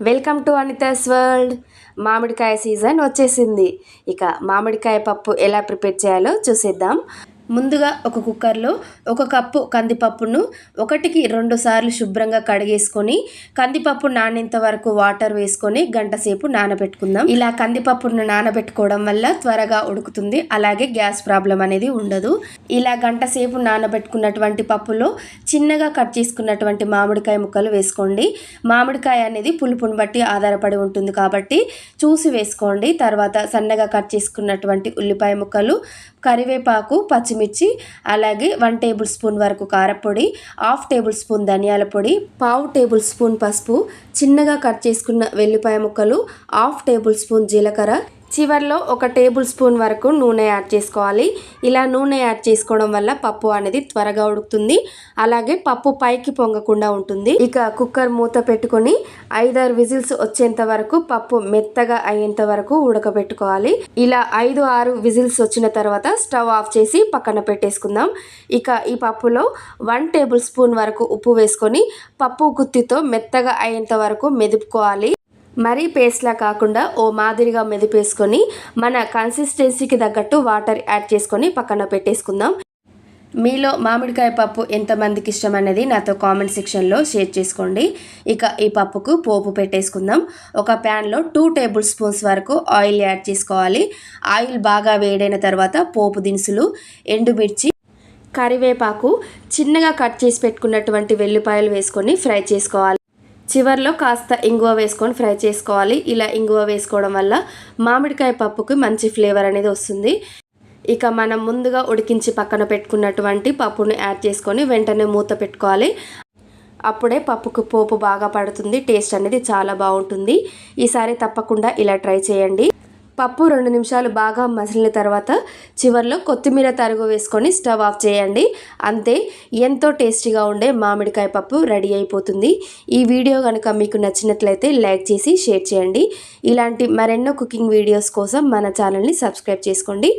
Welcome to Anita's world. మామిడికాయ season వచ్చేసింది. ఇక మామిడికాయ పప్పు ఎలా ప్రిపేర్ చేయాలో చూసేద్దాం. ముందుగా ఒక కుక్కర్లో 1 కప్పు కందిపప్పును 1కి 2 సార్లు శుభ్రంగా కడిగేసుకొని కందిపప్పు నానేంత వరకు వాటర్ వేసుకొని గంట సేపు నానబెట్టుకుందాం. ఇలా కందిపప్పును నానబెట్టుకోవడం వల్ల త్వరగా ఉడుకుతుంది, అలాగే గ్యాస్ ప్రాబ్లం అనేది ఉండదు. ఇలా గంట సేపు నానబెట్టుకున్నటువంటి పప్పులో చిన్నగా కట్ చేసుకున్నటువంటి మామిడికాయ ముక్కలు వేసుకోండి. మామిడికాయ అనేది పులుపుని బట్టి ఆధారపడి ఉంటుంది కాబట్టి చూసి వేసుకోండి. తర్వాత సన్నగా కట్ చేసుకున్నటువంటి ఉల్లిపాయ ముక్కలు, కరివేపాకు, పచ్చిమిర్చి, అలాగే 1 టేబుల్ స్పూన్ వరకు కారపొడి, 1/2 టేబుల్ స్పూన్ ధనియాల పొడి, 1/2 టేబుల్ స్పూన్ పసుపు, చిన్నగా కట్ చేసుకున్న వెల్లిపాయ ముక్కలు, 1/2 టేబుల్ స్పూన్ జీలకర్ర, చివర్లో 1 టేబుల్ స్పూన్ వరకు నూనె యాడ్ చేసుకోవాలి. ఇలా నూనె యాడ్ చేసుకోవడం వల్ల పప్పు అనేది త్వరగా ఉడుకుతుంది, అలాగే పప్పు పైకి పొంగకుండా ఉంటుంది. ఇక కుక్కర్ మూత పెట్టుకొని 5-6 విజిల్స్ వచ్చేంత వరకు పప్పు మెత్తగా అయ్యేంత వరకు ఉడకబెట్టుకోవాలి. ఇలా 5-6 విజిల్స్ వచ్చిన తర్వాత స్టవ్ ఆఫ్ చేసి పక్కన పెట్టేసుకుందాం. ఇక ఈ పప్పులో 1 టేబుల్ స్పూన్ వరకు ఉప్పు వేసుకొని పప్పు గుత్తితో మెత్తగా అయ్యేంత వరకు మెదుపుకోవాలి. మరీ పేస్ట్లా కాకుండా ఓ మాదిరిగా మెదిపేసుకొని మన కన్సిస్టెన్సీకి తగ్గట్టు వాటర్ యాడ్ చేసుకొని పక్కన పెట్టేసుకుందాం. మీలో మామిడికాయ పప్పు ఎంతమందికి ఇష్టం అనేది నాతో కామెంట్ సెక్షన్లో షేర్ చేసుకోండి. ఇక ఈ పప్పుకు పోపు పెట్టేసుకుందాం. ఒక ప్యాన్లో 2 టేబుల్ స్పూన్స్ వరకు ఆయిల్ యాడ్ చేసుకోవాలి. ఆయిల్ బాగా వేడైన తర్వాత పోపు దినుసులు, ఎండుమిర్చి, కరివేపాకు, చిన్నగా కట్ చేసి పెట్టుకున్నటువంటి వెల్లిపాయలు వేసుకొని ఫ్రై చేసుకోవాలి. చివర్లో కాస్త ఇంగువ వేసుకొని ఫ్రై చేసుకోవాలి. ఇలా ఇంగువ వేసుకోవడం వల్ల మామిడికాయ పప్పుకి మంచి ఫ్లేవర్ అనేది వస్తుంది. ఇక మనం ముందుగా ఉడికించి పక్కన పెట్టుకున్నటువంటి పప్పును యాడ్ చేసుకొని వెంటనే మూత పెట్టుకోవాలి. అప్పుడే పప్పుకు పోపు బాగా పడుతుంది, టేస్ట్ అనేది చాలా బాగుంటుంది. ఈసారి తప్పకుండా ఇలా ట్రై చేయండి. పప్పు 2 నిమిషాలు బాగా మసిలిన తర్వాత చివర్లో కొత్తిమీర తరుగు వేసుకొని స్టవ్ ఆఫ్ చేయండి. అంతే, ఎంతో టేస్టీగా ఉండే మామిడికాయ పప్పు రెడీ అయిపోతుంది. ఈ వీడియో కనుక మీకు నచ్చినట్లయితే లైక్ చేసి షేర్ చేయండి. ఇలాంటి మరెన్నో కుకింగ్ వీడియోస్ కోసం మన ఛానల్ని సబ్స్క్రైబ్ చేసుకోండి.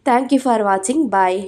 Thank you for watching. Bye.